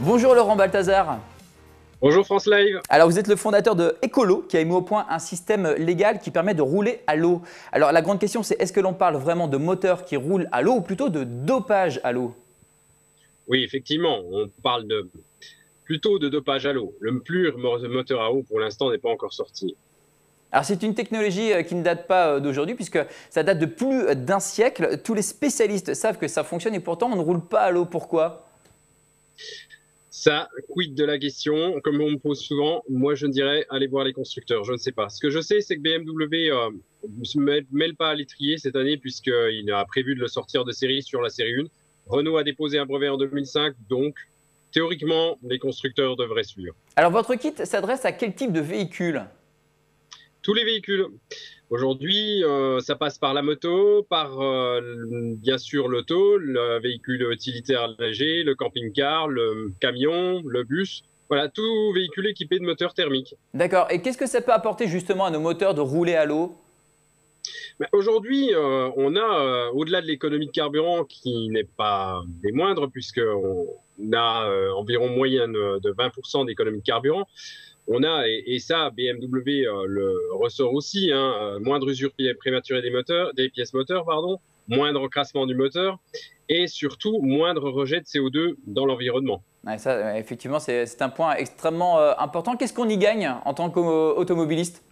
Bonjour Laurent Balthazar. Bonjour France Live. Alors vous êtes le fondateur de Ecolo qui a mis au point un système légal qui permet de rouler à l'eau. Alors la grande question c'est est-ce que l'on parle vraiment de moteurs qui roulent à l'eau ou plutôt de dopage à l'eau? Oui, effectivement, on parle plutôt de dopage à l'eau. Le pur moteur à eau pour l'instant n'est pas encore sorti. Alors c'est une technologie qui ne date pas d'aujourd'hui puisque ça date de plus d'un siècle. Tous les spécialistes savent que ça fonctionne et pourtant on ne roule pas à l'eau. Pourquoi? Ça, quid de la question, comme on me pose souvent, moi je dirais allez voir les constructeurs, je ne sais pas. Ce que je sais, c'est que BMW ne se mêle pas à l'étrier cette année puisqu'il a prévu de le sortir de série sur la série 1. Renault a déposé un brevet en 2005, donc théoriquement, les constructeurs devraient suivre. Alors votre kit s'adresse à quel type de véhicule? Tous les véhicules. Aujourd'hui, ça passe par la moto, par bien sûr l'auto, le véhicule utilitaire léger, le camping-car, le camion, le bus. Voilà, tout véhicule équipé de moteur thermique. D'accord. Et qu'est-ce que ça peut apporter justement à nos moteurs de rouler à l'eau? Aujourd'hui, on a, au-delà de l'économie de carburant qui n'est pas des moindres, puisqu'on a environ moyenne de 20% d'économie de carburant, on a, et ça, BMW le ressort aussi, moindre usure prématurée des pièces moteurs, pardon, moindre encrassement du moteur et surtout moindre rejet de CO2 dans l'environnement. Ouais, ça, effectivement, c'est un point extrêmement important. Qu'est-ce qu'on y gagne en tant qu'automobiliste?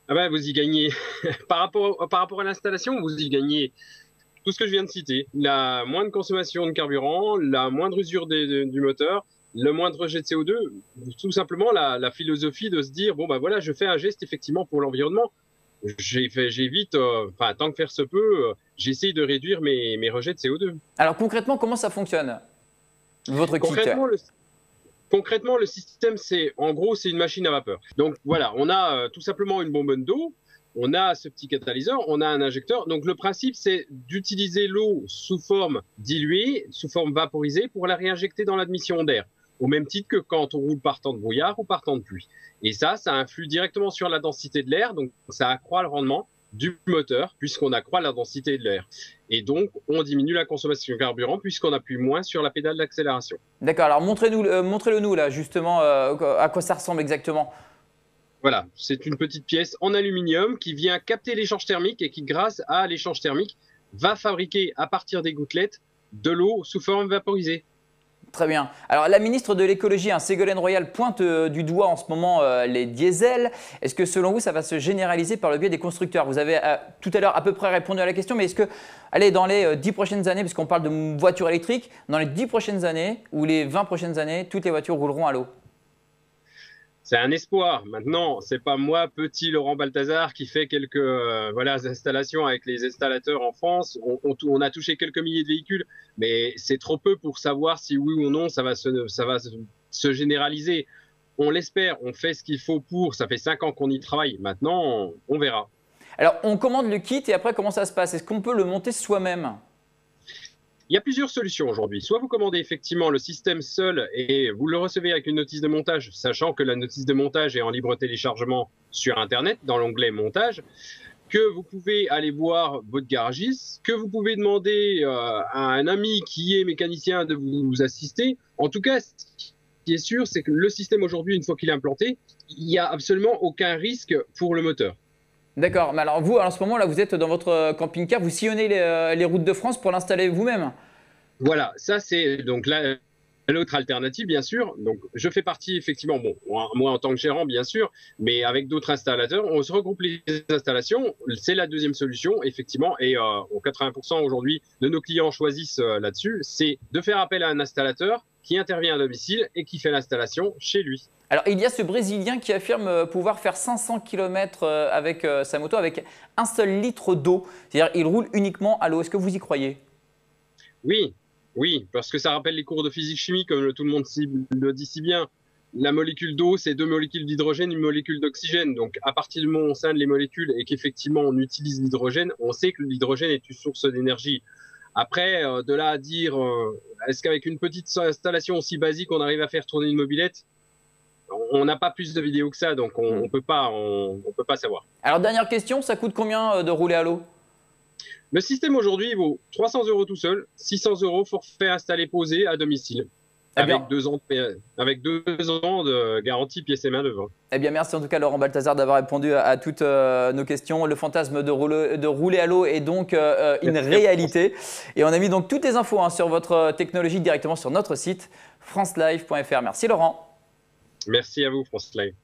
Ah ben, vous y gagnez, par rapport à l'installation, vous y gagnez tout ce que je viens de citer. La moindre consommation de carburant, la moindre usure du moteur, le moindre rejet de CO2, tout simplement la philosophie de se dire, bon, bah voilà, je fais un geste effectivement pour l'environnement. J'évite, tant que faire se peut, j'essaye de réduire mes rejets de CO2. Alors concrètement, comment ça fonctionne, votre kit? Concrètement, le système, en gros, c'est une machine à vapeur. Donc voilà, on a tout simplement une bonbonne d'eau, on a ce petit catalyseur, on a un injecteur. Donc le principe, c'est d'utiliser l'eau sous forme diluée, sous forme vaporisée, pour la réinjecter dans l'admission d'air, au même titre que quand on roule par temps de brouillard ou par temps de pluie. Et ça influe directement sur la densité de l'air, donc ça accroît le rendement du moteur puisqu'on accroît la densité de l'air. Et donc, on diminue la consommation de carburant puisqu'on appuie moins sur la pédale d'accélération. D'accord, alors montrez-le nous là, justement, à quoi ça ressemble exactement. Voilà, c'est une petite pièce en aluminium qui vient capter l'échange thermique et qui, grâce à l'échange thermique, va fabriquer à partir des gouttelettes de l'eau sous forme vaporisée. Très bien. Alors la ministre de l'écologie, Ségolène Royal, pointe du doigt en ce moment les diesels. Est-ce que selon vous, ça va se généraliser par le biais des constructeurs? Vous avez tout à l'heure à peu près répondu à la question, mais est-ce que, allez, dans les 10 prochaines années, puisqu'on parle de voitures électriques, dans les 10 prochaines années ou les 20 prochaines années, toutes les voitures rouleront à l'eau? C'est un espoir. Maintenant, c'est pas moi, petit Laurent Balthazar, qui fait quelques installations avec les installateurs en France. On a touché quelques milliers de véhicules, mais c'est trop peu pour savoir si oui ou non ça va se généraliser. On l'espère, on fait ce qu'il faut pour. Ça fait 5 ans qu'on y travaille. Maintenant, on verra. Alors, on commande le kit et après, comment ça se passe? Est-ce qu'on peut le monter soi-même? Il y a plusieurs solutions aujourd'hui. Soit vous commandez effectivement le système seul et vous le recevez avec une notice de montage, sachant que la notice de montage est en libre téléchargement sur Internet dans l'onglet montage, que vous pouvez aller voir votre garagiste, que vous pouvez demander à un ami qui est mécanicien de vous assister. En tout cas, ce qui est sûr, c'est que le système aujourd'hui, une fois qu'il est implanté, il n'y a absolument aucun risque pour le moteur. D'accord, mais alors vous, en ce moment, là, vous êtes dans votre camping-car, vous sillonnez les routes de France pour l'installer vous-même? Voilà, ça c'est donc l'autre alternative, bien sûr. Donc, je fais partie, effectivement, bon, moi en tant que gérant, bien sûr, mais avec d'autres installateurs, on se regroupe les installations. C'est la deuxième solution, effectivement, et 80% aujourd'hui de nos clients choisissent là-dessus, c'est de faire appel à un installateur qui intervient à domicile et qui fait l'installation chez lui. Alors, il y a ce Brésilien qui affirme pouvoir faire 500 km avec sa moto avec un seul litre d'eau. C'est-à-dire il roule uniquement à l'eau. Est-ce que vous y croyez? Oui, oui, parce que ça rappelle les cours de physique-chimie, comme tout le monde le dit si bien. La molécule d'eau, c'est 2 molécules d'hydrogène, une molécule d'oxygène. Donc, à partir du moment où on scinde les molécules et qu'effectivement on utilise l'hydrogène, on sait que l'hydrogène est une source d'énergie. Après, de là à dire, est-ce qu'avec une petite installation aussi basique, on arrive à faire tourner une mobilette? On n'a pas plus de vidéos que ça, donc on peut pas savoir. Alors, dernière question, ça coûte combien de rouler à l'eau? Le système aujourd'hui vaut 300 € tout seul, 600 € forfait installé posé à domicile. Eh bien, avec 2 ans de garantie pièces et main-d'œuvre. eh bien, merci en tout cas Laurent Balthazar d'avoir répondu à toutes nos questions. Le fantasme de rouler à l'eau est donc une réalité. Et on a mis donc toutes les infos sur votre technologie directement sur notre site francelive.fr. Merci Laurent. Merci à vous, France Live.